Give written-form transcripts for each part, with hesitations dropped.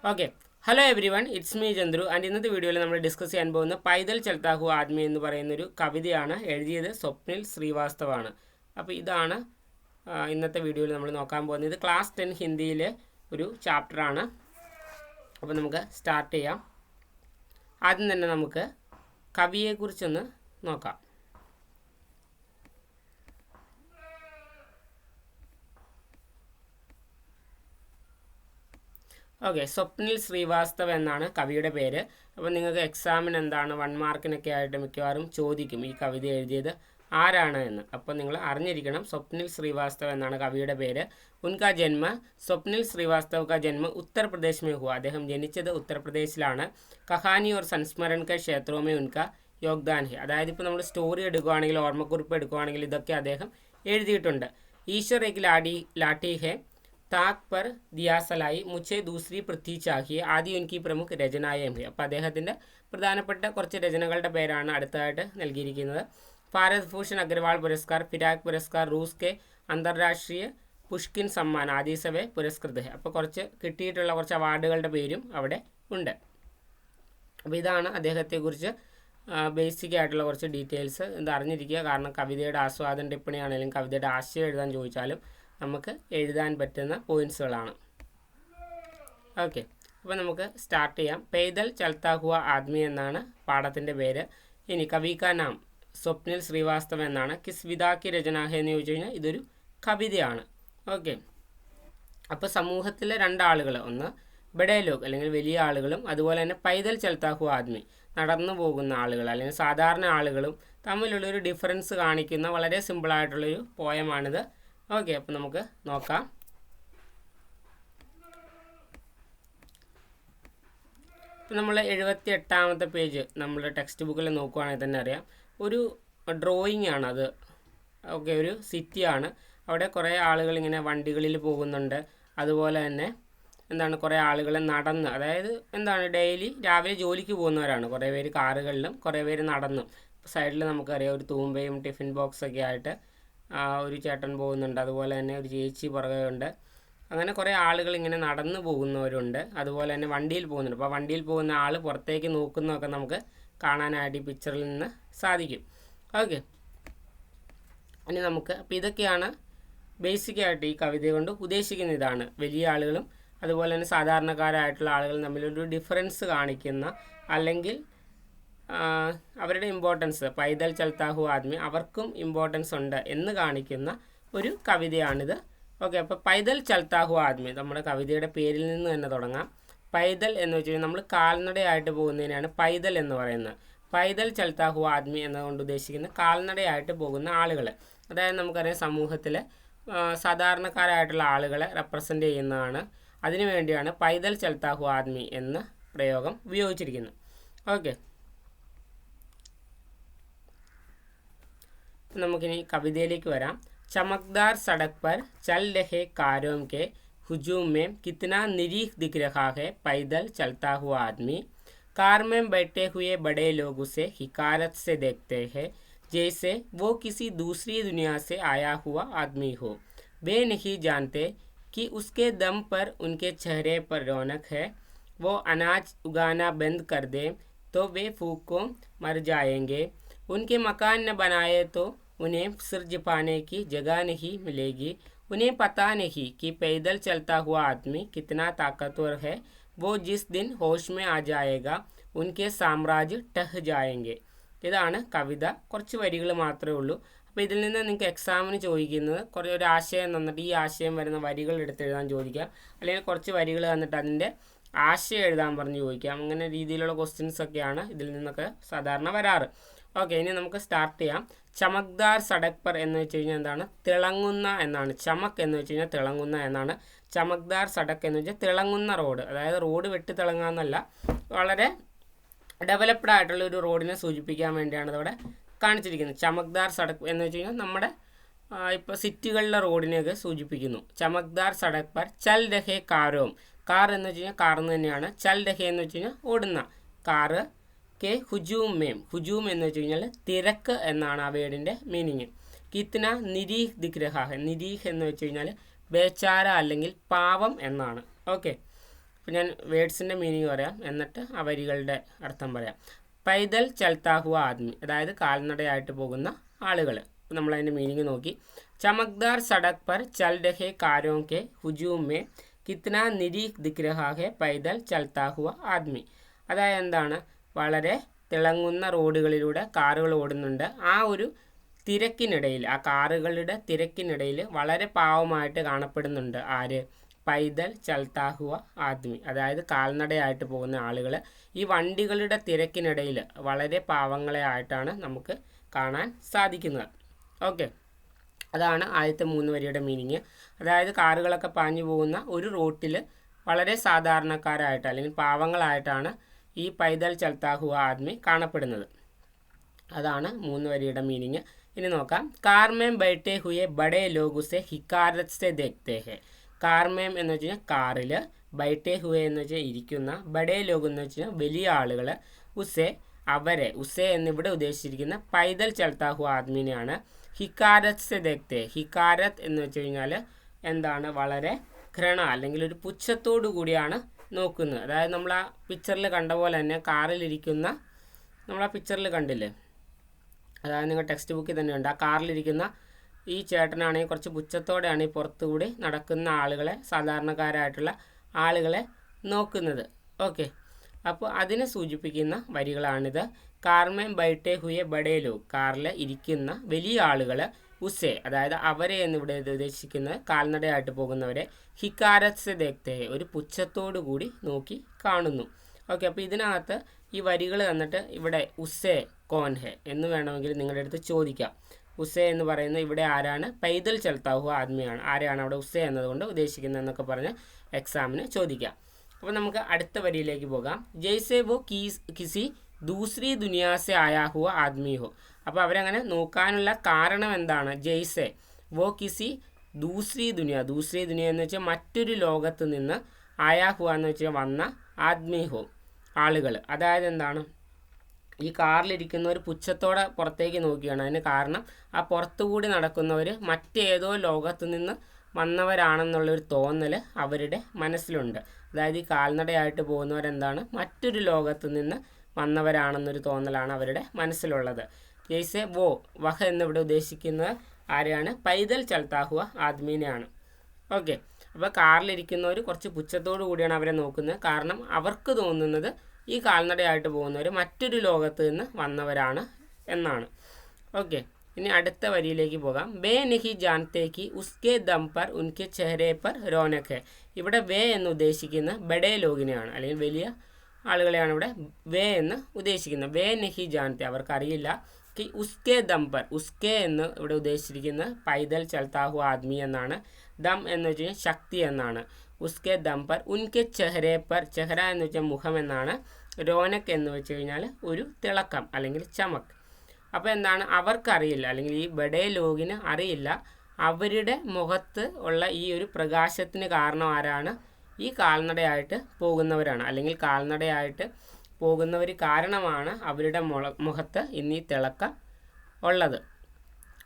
Okay, hello every one, it's me Chandru. And ഇന്നത്തെ വീഡിയോയിൽ നമ്മൾ ഡിസ്കസ് ചെയ്യാൻ പോകുന്ന പൈതൽ ചൽത്താ ഹുവ ആദ്മി എന്ന് പറയുന്നൊരു കവിതയാണ്. എഴുതിയത് സ്വപ്നിൽ ശ്രീവാസ്തവാണ്. അപ്പോൾ ഇതാണ് ഇന്നത്തെ വീഡിയോയിൽ നമ്മൾ നോക്കാൻ പോകുന്നത്. ഇത് ക്ലാസ് 10 ഹിന്ദിയിലെ ഒരു ചാപ്റ്ററാണ്. അപ്പോൾ നമുക്ക് സ്റ്റാർട്ട് ചെയ്യാം. ആദ്യം തന്നെ നമുക്ക് കവിയെക്കുറിച്ചൊന്ന് നോക്കാം. ഓക്കെ, സ്വപ്നിൽ ശ്രീവാസ്തവ എന്നാണ് കവിയുടെ പേര്. അപ്പോൾ നിങ്ങൾക്ക് എക്സാമിന് എന്താണ് 1 മാർക്കിനൊക്കെ ആയിട്ട് മിക്കവാറും ചോദിക്കും ഈ കവിത എഴുതിയത് ആരാണ് എന്ന്. അപ്പോൾ നിങ്ങൾ അറിഞ്ഞിരിക്കണം, സ്വപ്നിൽ ശ്രീവാസ്തവ എന്നാണ് കവിയുടെ പേര്. ഉൻകാ ജന്മ സ്വപ്നിൽ ശ്രീവാസ്തവ കാ ജന്മ ഉത്തർപ്രദേശ് മേ ഹുവ. അദ്ദേഹം ജനിച്ചത് ഉത്തർപ്രദേശിലാണ്. കഹാനി ഓർ സംസ്മരൺ കെ ക്ഷേത്രവുമേ ഉൻകാ യോഗ്ദാൻ ഹെ. അതായത് ഇപ്പോൾ നമ്മൾ സ്റ്റോറി എടുക്കുകയാണെങ്കിൽ, ഓർമ്മക്കുറിപ്പ് എടുക്കുകയാണെങ്കിൽ ഇതൊക്കെ അദ്ദേഹം എഴുതിയിട്ടുണ്ട്. ഈശ്വർ ഏക് ലാഠി ഹെ, താക് പർ ദിയാസലായി, മുച്ചെ ദൂസരി പൃഥ്വി ചാഹിയെ ആദി ഉൻകി പ്രമുഖ രചനായം ഹെ. അപ്പോൾ അദ്ദേഹത്തിൻ്റെ പ്രധാനപ്പെട്ട കുറച്ച് രചനകളുടെ പേരാണ് അടുത്തതായിട്ട് നൽകിയിരിക്കുന്നത്. ഭാരത് ഭൂഷൺ അഗ്രവാൾ പുരസ്കാർ, ഫിരാക് പുരസ്കാർ, റൂസ് കെ അന്തർരാഷ്ട്രീയ പുഷ്കിൻ സമ്മാൻ ആദി സവേ പുരസ്കൃത ഹെ. അപ്പോൾ കുറച്ച് കിട്ടിയിട്ടുള്ള കുറച്ച് അവാർഡുകളുടെ പേരും അവിടെ ഉണ്ട്. അപ്പോൾ ഇതാണ് അദ്ദേഹത്തെക്കുറിച്ച് ബേസിക് ആയിട്ടുള്ള കുറച്ച് ഡീറ്റെയിൽസ്. ഇത് അറിഞ്ഞിരിക്കുക. കാരണം കവിതയുടെ ആസ്വാദന ടിപ്പണിയാണെങ്കിലും കവിതയുടെ ആശയം എഴുതാൻ ചോദിച്ചാലും നമുക്ക് എഴുതാൻ പറ്റുന്ന പോയിൻറ്റ്സുകളാണ്. ഓക്കെ, അപ്പോൾ നമുക്ക് സ്റ്റാർട്ട് ചെയ്യാം. പൈതൽ ചൽത്താ ഹുവ ആദ്മി എന്നാണ് പാഠത്തിൻ്റെ പേര്. ഇനി കവി കാ നാം സ്വപ്നിൽ ശ്രീവാസ്തവ എന്നാണ്. കിസ് വിധാക്കി രചനാഹ എന്ന് ചോദിച്ചു കഴിഞ്ഞാൽ ഇതൊരു കവിതയാണ്. ഓക്കെ, അപ്പോൾ സമൂഹത്തിലെ രണ്ടാളുകൾ, ഒന്ന് ബഡേ ലോഗ് അല്ലെങ്കിൽ വലിയ ആളുകളും അതുപോലെ തന്നെ പൈതൽ ചൽത്താ ഹുവ ആദ്മി നടന്നു പോകുന്ന ആളുകൾ അല്ലെങ്കിൽ സാധാരണ ആളുകളും തമ്മിലുള്ളൊരു ഡിഫറൻസ് കാണിക്കുന്ന വളരെ സിമ്പിളായിട്ടുള്ളൊരു പോയമാണിത്. ഓക്കെ, അപ്പോൾ നമുക്ക് നോക്കാം. ഇപ്പം നമ്മൾ 78ാമത്തെ പേജ് നമ്മൾ ടെക്സ്റ്റ് ബുക്കിൽ നോക്കുകയാണെങ്കിൽ തന്നെ അറിയാം, ഒരു ഡ്രോയിങ് ആണത്. ഓക്കെ, ഒരു സിറ്റിയാണ്. അവിടെ കുറേ ആളുകൾ ഇങ്ങനെ വണ്ടികളിൽ പോകുന്നുണ്ട്. അതുപോലെ തന്നെ എന്താണ്, കുറേ ആളുകൾ നടന്ന്, അതായത് എന്താണ് ഡെയിലി രാവിലെ ജോലിക്ക് പോകുന്നവരാണ്. കുറേ പേര് കാറുകളിലും കുറേ പേര് നടന്നും. സൈഡിൽ നമുക്കറിയാം ഒരു തൂമ്പയും ടിഫിൻ ബോക്സൊക്കെ ആയിട്ട് ഒരു ചേട്ടൻ പോകുന്നുണ്ട്. അതുപോലെ തന്നെ ഒരു ചേച്ചി പുറകെ ഉണ്ട്. അങ്ങനെ കുറേ ആളുകൾ ഇങ്ങനെ നടന്നു പോകുന്നവരുണ്ട്. അതുപോലെ തന്നെ വണ്ടിയിൽ പോകുന്നുണ്ട്. അപ്പോൾ വണ്ടിയിൽ പോകുന്ന ആൾ പുറത്തേക്ക് നോക്കുന്നതൊക്കെ നമുക്ക് കാണാനായിട്ട് ഈ പിക്ചറിൽ നിന്ന് സാധിക്കും. ഓക്കെ, ഇനി നമുക്ക് അപ്പോൾ ഇതൊക്കെയാണ് ബേസിക്കായിട്ട് ഈ കവിത കൊണ്ട് ഉദ്ദേശിക്കുന്ന. ഇതാണ് വലിയ ആളുകളും അതുപോലെ തന്നെ സാധാരണക്കാരായിട്ടുള്ള ആളുകളും തമ്മിലൊരു ഡിഫറൻസ് കാണിക്കുന്ന, അല്ലെങ്കിൽ അവരുടെ ഇമ്പോർട്ടൻസ്, പൈതൽ ചൽത്താ ഹുവ ആദ്മി അവർക്കും ഇമ്പോർട്ടൻസ് ഉണ്ട് എന്ന് കാണിക്കുന്ന ഒരു കവിതയാണിത്. ഓക്കെ, അപ്പോൾ പൈതൽ ചൽത്താ ഹുവ ആദ്മി നമ്മുടെ കവിതയുടെ പേരിൽ നിന്ന് തന്നെ തുടങ്ങാം. പൈതൽ എന്ന് വെച്ച് കഴിഞ്ഞാൽ നമ്മൾ കാൽനടയായിട്ട് പോകുന്നതിനാണ് പൈതൽ എന്ന് പറയുന്നത്. പൈതൽ ചൽത്താ ഹുവ ആദ്മി എന്നതുകൊണ്ട് ഉദ്ദേശിക്കുന്ന കാൽനടയായിട്ട് പോകുന്ന ആളുകൾ. അതായത് നമുക്കറിയാം സമൂഹത്തിലെ സാധാരണക്കാരായിട്ടുള്ള ആളുകളെ റെപ്രസെൻ്റ് ചെയ്യുന്നതാണ്. അതിനുവേണ്ടിയാണ് പൈതൽ ചൽത്താ ഹുവ ആദ്മി എന്ന പ്രയോഗം ഉപയോഗിച്ചിരിക്കുന്നത്. ഓക്കെ, നമുക്കിനി കവിതയിലേക്ക് വരാം. चमकदार सड़क पर चल रहे कारों के हुजूम में कितना निरीह दिख रहा है पैदल चलता हुआ आदमी. कार में बैठे हुए बड़े लोग उसे हिकारत से देखते हैं, जैसे वो किसी दूसरी दुनिया से आया हुआ आदमी हो. वे नहीं जानते कि उसके दम पर उनके चेहरे पर रौनक है. वो अनाज उगाना बंद कर दे तो वे भूख को मर जाएंगे. उनके मकान न बनाए तो उन्हें सिर झुकाने की जगह नहीं मिलेगी. उन्हें पता नहीं कि पैदल चलता हुआ आदमी कितना ताकतवर है. वो जिस दिन होश में आ जाएगा उनके साम्राज्य टह जाएंगे. ഇതാണ് കവിത. കുറച്ച് വരികൾ മാത്രമേ ഉള്ളൂ. അപ്പോൾ ഇതിൽ നിന്ന് നിങ്ങൾക്ക് എക്സാമിന് ചോദിക്കുന്നത് കുറേ ഒരു ആശയം തന്നിട്ട് ഈ ആശയം വരുന്ന വരികൾ എടുത്ത് എഴുതാൻ ചോദിക്കാം, അല്ലെങ്കിൽ കുറച്ച് വരികൾ തന്നിട്ട് അതിൻ്റെ ആശയം എഴുതാൻ പറഞ്ഞ് ചോദിക്കാം. അങ്ങനെ രീതിയിലുള്ള ക്വസ്റ്റ്യൻസ് ഒക്കെയാണ് ഇതിൽ നിന്നൊക്കെ സാധാരണ വരാറ്. ഓക്കെ, ഇനി നമുക്ക് സ്റ്റാർട്ട് ചെയ്യാം. ചമക്ദാർ സടക് പർ എന്ന് വെച്ച് കഴിഞ്ഞാൽ എന്താണ്, തിളങ്ങുന്ന എന്നാണ്. ചമക് എന്ന് വെച്ച് കഴിഞ്ഞാൽ തിളങ്ങുന്ന എന്നാണ്. ചമക്ദാർ സടക് എന്ന് വെച്ചാൽ തിളങ്ങുന്ന റോഡ്. അതായത് റോഡ് വെട്ടി തിളങ്ങാന്നല്ല, വളരെ ഡെവലപ്ഡ് ആയിട്ടുള്ള ഒരു റോഡിനെ സൂചിപ്പിക്കാൻ വേണ്ടിയാണ് ഇതവിടെ കാണിച്ചിരിക്കുന്നത്. ചമക്ദാർ സടക് എന്ന് വെച്ച് കഴിഞ്ഞാൽ നമ്മുടെ ഇപ്പോൾ സിറ്റികളിലെ റോഡിനെയൊക്കെ സൂചിപ്പിക്കുന്നു. ചമക്ദാർ സടക് പർ ചൽ രഹേ കാരോം. കാർ എന്ന് വെച്ച് കഴിഞ്ഞാൽ കാർന്ന് തന്നെയാണ്. ചൽ രഹേ എന്ന് വെച്ച് കഴിഞ്ഞാൽ ഓടുന്ന കാറ്. കെ ഹുജൂം മേം, ഹുജൂം എന്ന് വെച്ച് കഴിഞ്ഞാൽ തിരക്ക് എന്നാണ് ആ വേർഡിൻ്റെ മീനിങ്. കിത്ന നിരീഹ് ദിഖ് രഹാ ഹെ, നിരീഹ് എന്ന് വെച്ച് കഴിഞ്ഞാൽ ബേച്ചാര അല്ലെങ്കിൽ പാവം എന്നാണ്. ഓക്കെ, അപ്പോൾ ഞാൻ വേർഡ്സിൻ്റെ മീനിങ് പറയാം, എന്നിട്ട് ആ വരികളുടെ അർത്ഥം പറയാം. പൈദൽ ചൽത്താ ഹുവ ആദ്മി, അതായത് കാൽനടയായിട്ട് പോകുന്ന ആളുകൾ. നമ്മളതിൻ്റെ മീനിങ് നോക്കി. ചമക്ദാർ സടക് പർ ചൽ രഹേ കാരോ കെ ഹുജൂം മേ കിത്ന നിരീഖ് ദിഖ് രഹാ ഹെ പൈദൽ ചൽത്താ ഹുവ ആദ്മി. അതായത് എന്താണ്, വളരെ തിളങ്ങുന്ന റോഡുകളിലൂടെ കാറുകൾ ഓടുന്നുണ്ട്. ആ ഒരു തിരക്കിനിടയിൽ, ആ കാറുകളുടെ തിരക്കിനിടയിൽ വളരെ പാവമായിട്ട് കാണപ്പെടുന്നുണ്ട് ആര്? പൈദൽ ചൽത്താ ഹുവ ആദ്മി, അതായത് കാൽനടയായിട്ട് പോകുന്ന ആളുകൾ. ഈ വണ്ടികളുടെ തിരക്കിനിടയിൽ വളരെ പാവങ്ങളെ ആയിട്ടാണ് നമുക്ക് കാണാൻ സാധിക്കുന്നത്. ഓക്കെ, അതാണ് ആദ്യത്തെ 3 വരിയുടെ മീനിങ്. അതായത് കാറുകളൊക്കെ പാഞ്ഞു പോകുന്ന ഒരു റൂട്ടിൽ വളരെ സാധാരണക്കാരായിട്ട് അല്ലെങ്കിൽ പാവങ്ങളായിട്ടാണ് ഈ പൈദൽ ചൽത്താ ഹുവ ആദ്മി കാണപ്പെടുന്നത്. അതാണ് 3 വരിയുടെ മീനിങ്. ഇനി നോക്കാം. കാർമേം ബൈഠേ ഹുയെ ബഡേ ലോഗ് ഉസെ ഹിക്കാരത് സെ ദേഖ്തേ ഹെ. കാർമേം എന്ന് വെച്ച് കഴിഞ്ഞാൽ കാറിൽ, ബൈഠേ ഹുയെ എന്ന് വെച്ചാൽ ഇരിക്കുന്ന, ബഡേ ലോഗ് എന്ന് വെച്ച് കഴിഞ്ഞാൽ വലിയ ആളുകൾ, ഉസെ അവരെ, ഉസെ എന്നിവിടെ ഉദ്ദേശിച്ചിരിക്കുന്ന പൈദൽ ചൽത്താ ഹുവ ആദ്മിനെയാണ്. ഹിക്കാരത് സെ ദേഖ്തേ, ഹിക്കാരത്ത് എന്ന് വെച്ച് കഴിഞ്ഞാൽ എന്താണ്, വളരെ ഘൃണ അല്ലെങ്കിൽ ഒരു പുച്ഛത്തോടു കൂടിയാണ് നോക്കുന്നത്. അതായത് നമ്മൾ ആ പിക്ചറിൽ കണ്ട പോലെ തന്നെ കാറിലിരിക്കുന്ന, നമ്മൾ ആ പിക്ചറിൽ കണ്ടില്ലേ, അതായത് നിങ്ങൾ ടെക്സ്റ്റ് ബുക്കിൽ തന്നെയുണ്ട്, ആ കാറിലിരിക്കുന്ന ഈ ചേട്ടനാണെങ്കിൽ കുറച്ച് പുച്ഛത്തോടെയാണ് ഈ പുറത്തുകൂടി നടക്കുന്ന ആളുകളെ, സാധാരണക്കാരായിട്ടുള്ള ആളുകളെ നോക്കുന്നത്. ഓക്കെ, അപ്പോൾ അതിനെ സൂചിപ്പിക്കുന്ന വരികളാണിത്. കാർമേം ബൈഠേ ഹുയെ ബഡേ ലോഗ്, കാറിൽ ഇരിക്കുന്ന വലിയ ആളുകൾ, ഉസെ അതായത് അവരെ എന്നിവിടെ ഉദ്ദേശിക്കുന്നത് കാൽനടയായിട്ട് പോകുന്നവരെ, ഹിക്കാരത് സെ ദേഖ്തേ ഒരു പുച്ഛത്തോടു കൂടി നോക്കി കാണുന്നു. ഓക്കെ, അപ്പോൾ ഇതിനകത്ത് ഈ വരികൾ തന്നിട്ട് ഇവിടെ ഉസെ കോൻ ഹെ എന്ന് വേണമെങ്കിൽ നിങ്ങളുടെ അടുത്ത് ചോദിക്കാം. ഉസെ എന്ന് പറയുന്നത് ഇവിടെ ആരാണ്? പൈദൽ ചൽത്താ ഹുവ ആദ്മിയാണ്. ആരെയാണ് അവിടെ ഉസെ എന്നതുകൊണ്ട് ഉദ്ദേശിക്കുന്നത് എന്നൊക്കെ പറഞ്ഞ് എക്സാമിന് ചോദിക്കാം. അപ്പോൾ നമുക്ക് അടുത്ത വരിയിലേക്ക് പോകാം. ജയ്സെ വോ കിസി ദൂസരി ദുനിയാ സെ ആയാ ഹുവ ആദ്മി ഹോ. അപ്പോൾ അവരങ്ങനെ നോക്കാനുള്ള കാരണം എന്താണ്? ജയ്സെ വോ കിസി ദൂസരി ദുനിയ, ദൂസരി ദുനിയ എന്ന് വെച്ചാൽ മറ്റൊരു ലോകത്ത് നിന്ന്, ആയാ ഹുവ എന്ന് വെച്ചാൽ വന്ന, ആദ്മി ഹോ ആളുകൾ. അതായത് എന്താണ്, ഈ കാറിലിരിക്കുന്നവർ പുച്ഛത്തോടെ പുറത്തേക്ക് നോക്കിയാണ്. അതിന് കാരണം ആ പുറത്തുകൂടി നടക്കുന്നവർ മറ്റേതോ ലോകത്ത് നിന്ന് വന്നവരാണെന്നുള്ളൊരു തോന്നൽ അവരുടെ മനസ്സിലുണ്ട്. അതായത് ഈ കാൽനടയായിട്ട് പോകുന്നവരെന്താണ്, മറ്റൊരു ലോകത്ത് നിന്ന് വന്നവരാണെന്നൊരു തോന്നലാണ് അവരുടെ മനസ്സിലുള്ളത്. ജയ്സെ വോ, വഹ എന്നിവിടെ ഉദ്ദേശിക്കുന്നത് ആരെയാണ്? പൈദൽ ചൽത്താ ഹുവ ആദ്മീനെയാണ്. ഓക്കെ, അപ്പോൾ കാറിലിരിക്കുന്നവർ കുറച്ച് പുച്ഛത്തോടു കൂടിയാണ് അവരെ നോക്കുന്നത്. കാരണം അവർക്ക് തോന്നുന്നത് ഈ കാൽനടയായിട്ട് പോകുന്നവർ മറ്റൊരു ലോകത്ത് നിന്ന് വന്നവരാണ് എന്നാണ്. ഓക്കെ, ഇനി അടുത്ത വരിയിലേക്ക് പോകാം. ബേ നഹി ജാൻതേക്ക് ഉസ്കെ ദം പർ ഉൻകെ ചെഹ്റേ പർ റോനക് ഹെ. ഇവിടെ വേ എന്ന് ഉദ്ദേശിക്കുന്ന ബഡേ ലോകിനെയാണ്, അല്ലെങ്കിൽ വലിയ ആളുകളെയാണ് ഇവിടെ വേ എന്ന് ഉദ്ദേശിക്കുന്നത്. വേ നഹി ജാൻതേ അവർക്കറിയില്ല. കി ഉസ്കെ ദം പർ, ഉസ്കെ എന്ന് ഇവിടെ ഉദ്ദേശിച്ചിരിക്കുന്നത് പൈദൽ ചൽത്താ ഹുവ ആദ്മി എന്നാണ്. ദം എന്ന് വെച്ച് കഴിഞ്ഞാൽ ശക്തി എന്നാണ്. ഉസ്കെ ദം പർ ഉൻകെ ചെഹ്റേ പർ, ചെഹ്റ എന്ന് വെച്ചാൽ മുഖം എന്നാണ്. റോനക് എന്ന് വെച്ച് കഴിഞ്ഞാൽ ഒരു തിളക്കം അല്ലെങ്കിൽ ചമക്ക്. അപ്പോൾ എന്താണ്, അവർക്കറിയില്ല, അല്ലെങ്കിൽ ഈ ബഡേ ലോകിന് അറിയില്ല അവരുടെ മുഖത്ത് ഉള്ള ഈ ഒരു പ്രകാശത്തിന് കാരണം ആരാണ്? ഈ കാൽനടയായിട്ട് പോകുന്നവരാണ്, അല്ലെങ്കിൽ കാൽനടയായിട്ട് പോകുന്നവർ കാരണമാണ് അവരുടെ മുഖത്ത് ഇന്നീ തിളക്കം ഉള്ളത്.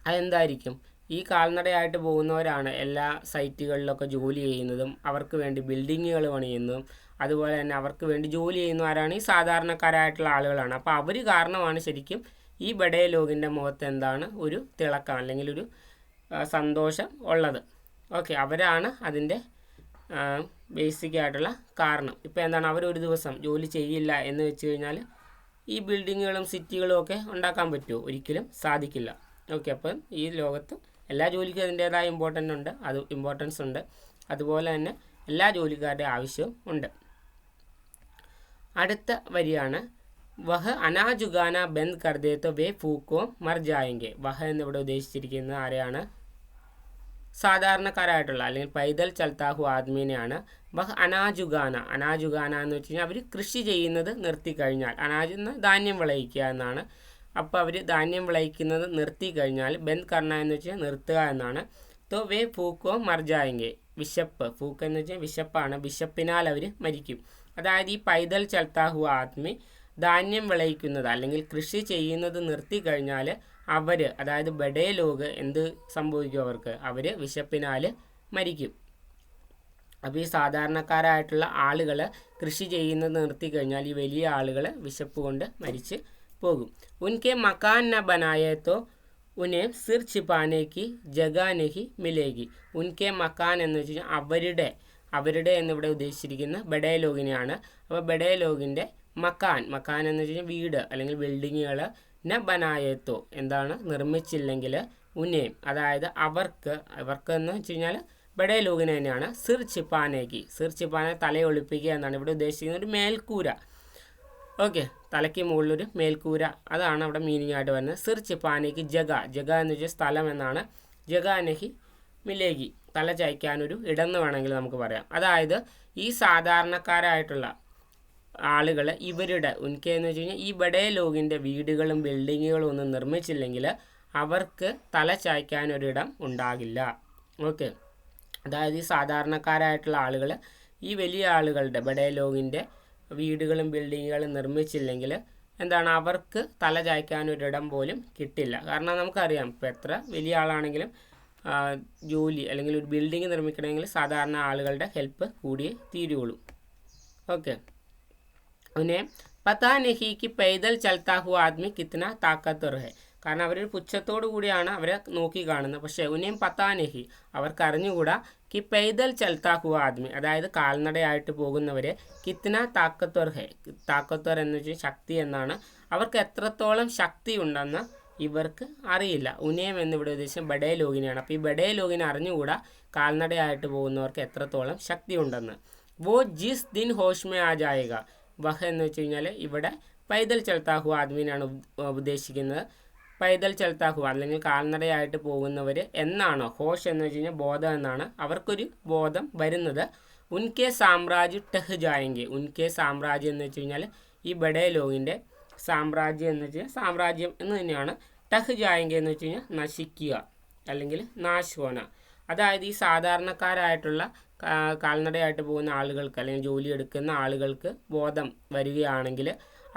അതെന്തായിരിക്കും? ഈ കാൽനടയായിട്ട് പോകുന്നവരാണ് എല്ലാ സൈറ്റുകളിലൊക്കെ ജോലി ചെയ്യുന്നതും, അവർക്ക് വേണ്ടി ബിൽഡിങ്ങുകൾ പണിയുന്നതും, അതുപോലെ തന്നെ അവർക്ക് വേണ്ടി ജോലി ചെയ്യുന്ന ആരാണ്? ഈ സാധാരണക്കാരായിട്ടുള്ള ആളുകളാണ്. അപ്പോൾ അവർ കാരണമാണ് ശരിക്കും ഈ ബഡേ ലോകിൻ്റെ മുഖത്ത് എന്താണ്, ഒരു തിളക്കം അല്ലെങ്കിൽ ഒരു സന്തോഷം ഉള്ളത്. ഓക്കെ, അവരാണ് അതിൻ്റെ ബേസിക് ആയിട്ടുള്ള കാരണം. ഇപ്പോൾ എന്താണ്, അവരൊരു ദിവസം ജോലി ചെയ്യില്ല എന്ന് വെച്ച് കഴിഞ്ഞാൽ ഈ ബിൽഡിങ്ങുകളും സിറ്റികളും ഒക്കെ ഉണ്ടാക്കാൻ പറ്റുമോ? ഒരിക്കലും സാധിക്കില്ല. ഓക്കെ, അപ്പം ഈ ലോകത്ത് എല്ലാ ജോലിക്കും അതിൻ്റേതായ ഇമ്പോർട്ടൻസ് ഉണ്ട്. അതുപോലെ തന്നെ എല്ലാ ജോലിക്കാരുടെ ആവശ്യവും ഉണ്ട്. അടുത്ത വരിയാണ് വഹ അനാജുഗാന ബന്ദ് കർദേത്തോ വേ ഫൂക്കോ മർ ജായെങ്കെ. വഹ എന്നിവിടെ ഉദ്ദേശിച്ചിരിക്കുന്നത് ആരെയാണ്? സാധാരണക്കാരായിട്ടുള്ള അല്ലെങ്കിൽ പൈദൽ ചൽത്താ ഹുവ ആദ്മീനെയാണ്. വഹ അനാജുഗാന, അനാജുഗാന എന്ന് വെച്ച് കഴിഞ്ഞാൽ അവർ കൃഷി ചെയ്യുന്നത് നിർത്തിക്കഴിഞ്ഞാൽ, അനാജ് എന്ന് ധാന്യം വിളയിക്കുക എന്നാണ്. അപ്പോൾ അവർ ധാന്യം വിളയിക്കുന്നത് നിർത്തി കഴിഞ്ഞാൽ, ബന്ദ് കർണ എന്ന് വെച്ചാൽ നിർത്തുക എന്നാണ്. തോ വേ ഫൂക്കോ മർ ജായെങ്കെ, വിശപ്പ്, ഫൂക്ക് എന്ന് വെച്ചാൽ വിശപ്പാണ്, വിശപ്പിനാൽ അവർ മരിക്കും. അതായത് ഈ പൈദൽ ചൽത്താ ഹുവ ആദ്മി ധാന്യം വിളയിക്കുന്നത് അല്ലെങ്കിൽ കൃഷി ചെയ്യുന്നത് നിർത്തി കഴിഞ്ഞാൽ അവർ, അതായത് ബഡേ ലോഗ് എന്ത് സംഭവിക്കും അവർക്ക്? അവർ വിശപ്പിനാൽ മരിക്കും. അപ്പോൾ ഈ സാധാരണക്കാരായിട്ടുള്ള ആളുകൾ കൃഷി ചെയ്യുന്നത് നിർത്തിക്കഴിഞ്ഞാൽ ഈ വലിയ ആളുകൾ വിശപ്പ് കൊണ്ട് മരിച്ച് പോകും. ഉൻകെ മക്കാൻ ന ബനായേ തോ ഉനെ സിർ छिपाने ജഗ നഹി മിലേഗി. ഉൻകെ മക്കാൻ എന്ന് വെച്ച് കഴിഞ്ഞാൽ അവരുടെ എന്നിവിടെ ഉദ്ദേശിച്ചിരിക്കുന്ന ബഡേ ലോകിനെയാണ്. അപ്പോൾ ബഡേ ലോകിൻ്റെ മക്കാൻ എന്ന് വെച്ച് കഴിഞ്ഞാൽ വീട് അല്ലെങ്കിൽ ബിൽഡിങ്ങുകൾ ന ബനായത്തോ എന്താണ് നിർമ്മിച്ചില്ലെങ്കിൽ ഉന്നേം അതായത് അവർക്ക് എന്ന് വെച്ച് കഴിഞ്ഞാൽ ബഡേ ലോകിന് തന്നെയാണ്. സിർ ചിപ്പാനെ തലയൊളിപ്പിക്കുക എന്നാണ് ഇവിടെ ഉദ്ദേശിക്കുന്നത്. ഒരു മേൽക്കൂര, ഓക്കെ, തലയ്ക്ക് മുകളിലൊരു മേൽക്കൂര, അതാണ് അവിടെ മീനിങ് ആയിട്ട് വരുന്നത്. സിർ ചിപ്പാനേക്ക് ജഗ എന്ന് വെച്ചാൽ സ്ഥലം എന്നാണ്. ജഗാനഹി മിലേഗി തല ചായ്ക്കാനൊരു ഇടന്ന് വേണമെങ്കിൽ നമുക്ക് പറയാം. അതായത് ഈ സാധാരണക്കാരായിട്ടുള്ള ആളുകൾ ഇവരുടെ ഉൻകെ എന്ന് വെച്ച് കഴിഞ്ഞാൽ ഈ ബഡേ ലോകിൻ്റെ വീടുകളും ബിൽഡിങ്ങുകളും ഒന്നും നിർമ്മിച്ചില്ലെങ്കിൽ അവർക്ക് തല ചായ്ക്കാനൊരിടം ഉണ്ടാകില്ല. ഓക്കെ, അതായത് ഈ സാധാരണക്കാരായിട്ടുള്ള ആളുകൾ ഈ വലിയ ആളുകളുടെ ബഡേ ലോകിൻ്റെ വീടുകളും ബിൽഡിങ്ങുകളും നിർമ്മിച്ചില്ലെങ്കിൽ എന്താണ് അവർക്ക് തല ചായ്ക്കാനൊരിടം പോലും കിട്ടില്ല. കാരണം നമുക്കറിയാം ഇപ്പോൾ എത്ര വലിയ ആളാണെങ്കിലും ജോലി അല്ലെങ്കിൽ ഒരു ബിൽഡിംഗ് നിർമ്മിക്കണമെങ്കിൽ സാധാരണ ആളുകളുടെ ഹെൽപ്പ് കൂടിയേ തീരുള്ളൂ. ഓക്കെ, उन्हें पता नहीं कि पैदल चलता हुआ आदमी कितना ताकतवर है. കാരണം അവരൊരു പുച്ഛത്തോടു കൂടിയാണ് അവരെ നോക്കി കാണുന്നത്. പക്ഷേ ഉന്നയും പത്താനഹി അവർക്കറിഞ്ഞുകൂടാ കി പൈദൽ ചൽത്താ ഹുവ ആദ്മി അതായത് കാൽനടയായിട്ട് പോകുന്നവരെ കിത്ന താക്കത്വർ ഹെ. താക്കത്വർ എന്ന് വെച്ചാൽ ശക്തി എന്നാണ്. അവർക്ക് എത്രത്തോളം ശക്തി ഉണ്ടെന്ന് ഇവർക്ക് അറിയില്ല. ഉനയം എന്നിവിടെ ഉദ്ദേശിച്ചത് ബഡേ ലോകിനെയാണ്. അപ്പോൾ ഈ ബഡേ ലോകിനെ അറിഞ്ഞുകൂടാ കാൽനടയായിട്ട് പോകുന്നവർക്ക് എത്രത്തോളം ശക്തി ഉണ്ടെന്ന്. വോ ജിസ് ദിൻ ഹോഷ്മേ ആ ജായേഗ. വഹ് എന്ന് വെച്ച് കഴിഞ്ഞാൽ ഇവിടെ പൈദൽ ചൽത്താ ഹുവ ആദ്മീനാണ് ഉദ്ദേശിക്കുന്നത്. പൈദൽ ചൽത്താ ഹുവ അല്ലെങ്കിൽ കാൽനടയായിട്ട് പോകുന്നവർ എന്നാണോ, ഹോഷ് എന്ന് വെച്ച് കഴിഞ്ഞാൽ ബോധം എന്നാണ്, അവർക്കൊരു ബോധം വരുന്നത്. ഉൻകെ സാമ്രാജ്യ ടെഹ് ജായെങ്കിൽ. ഉൻകെ സാമ്രാജ്യം എന്ന് വെച്ച് കഴിഞ്ഞാൽ ഈ ബഡേ ലോകിൻ്റെ സാമ്രാജ്യം എന്ന് വെച്ച് കഴിഞ്ഞാൽ സാമ്രാജ്യം എന്ന് തന്നെയാണ്. ടെഹ് ജായെങ്കിൽ എന്ന് വെച്ച് കഴിഞ്ഞാൽ നശിക്കുക അല്ലെങ്കിൽ നാശോന. അതായത് ഈ സാധാരണക്കാരായിട്ടുള്ള കാൽനടയായിട്ട് പോകുന്ന ആളുകൾക്ക് അല്ലെങ്കിൽ ജോലി എടുക്കുന്ന ആളുകൾക്ക് ബോധം വരികയാണെങ്കിൽ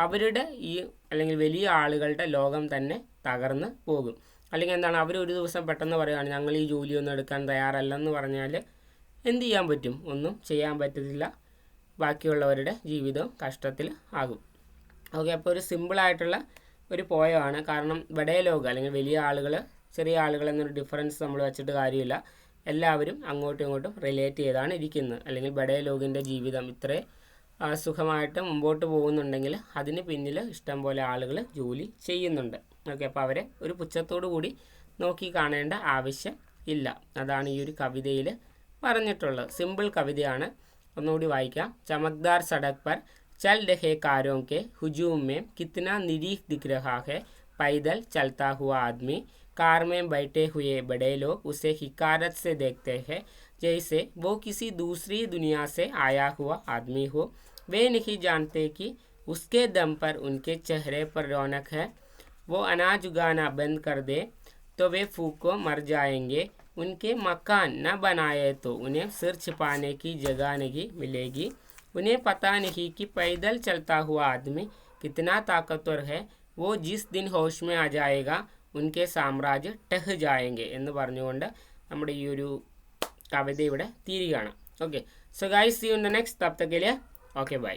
അവരുടെ ഈ അല്ലെങ്കിൽ വലിയ ആളുകളുടെ ലോകം തന്നെ തകർന്ന് പോകും. അല്ലെങ്കിൽ എന്താണ് അവരൊരു ദിവസം പെട്ടെന്ന് പറയുകയാണ് ഞങ്ങൾ ഈ ജോലിയൊന്നും എടുക്കാൻ തയ്യാറല്ലെന്ന് പറഞ്ഞാൽ എന്ത് ചെയ്യാൻ പറ്റും? ഒന്നും ചെയ്യാൻ പറ്റത്തില്ല. ബാക്കിയുള്ളവരുടെ ജീവിതവും കഷ്ടത്തിൽ ആകും. ഓക്കെ, അപ്പോൾ ഒരു സിമ്പിളായിട്ടുള്ള ഒരു പോയമാണ്. കാരണം ബഡേ ലോകം അല്ലെങ്കിൽ വലിയ ആളുകൾ ചെറിയ ആളുകൾ എന്നൊരു ഡിഫറൻസ് നമ്മൾ വെച്ചിട്ട് കാര്യമില്ല. എല്ലാവരും അങ്ങോട്ടും ഇങ്ങോട്ടും റിലേറ്റ് ചെയ്താണ് ഇരിക്കുന്നത്. അല്ലെങ്കിൽ ബഡേ ലോകിൻ്റെ ജീവിതം ഇത്രേ സുഖമായിട്ട് മുമ്പോട്ട് പോകുന്നുണ്ടെങ്കിൽ അതിന് പിന്നിൽ ഇഷ്ടം പോലെ ആളുകൾ ജോലി ചെയ്യുന്നുണ്ട്. ഓക്കെ, അപ്പോൾ അവരെ ഒരു പുച്ഛത്തോടു കൂടി നോക്കി കാണേണ്ട ആവശ്യം ഇല്ല. അതാണ് ഈ ഒരു കവിതയിൽ പറഞ്ഞിട്ടുള്ളത്. സിമ്പിൾ കവിതയാണ്. ഒന്നുകൂടി വായിക്കാം. ചമക്ദാർ സടക് പർ ചൽ രഹേ കാരോं के हुजूम में कितना निरीह दिख रहा है पैदल चलता हुआ आदमी. कार में बैठे हुए बड़े लोग उसे हिकारत से देखते हैं जैसे वो किसी दूसरी दुनिया से आया हुआ आदमी हो. वे नहीं जानते कि उसके दम पर उनके चेहरे पर रौनक है. वो अनाज उगाना बंद कर दे तो वे फूको मर जाएंगे. उनके मकान न बनाए तो उन्हें सिर छिपाने की जगह नहीं मिलेगी. उन्हें पता नहीं कि पैदल चलता हुआ आदमी कितना ताकतवर है. वो जिस दिन होश में आ जाएगा उनके സാമ്രാജ്യ ടെഹ് ജായെങ്കിൽ എന്ന് പറഞ്ഞുകൊണ്ട് നമ്മുടെ ഈ ഒരു കവിത ഇവിടെ തീരുകയാണ്. Okay, so guys see you in the next. തബ് തക് കെ ലിയേ ഓക്കെ ബൈ.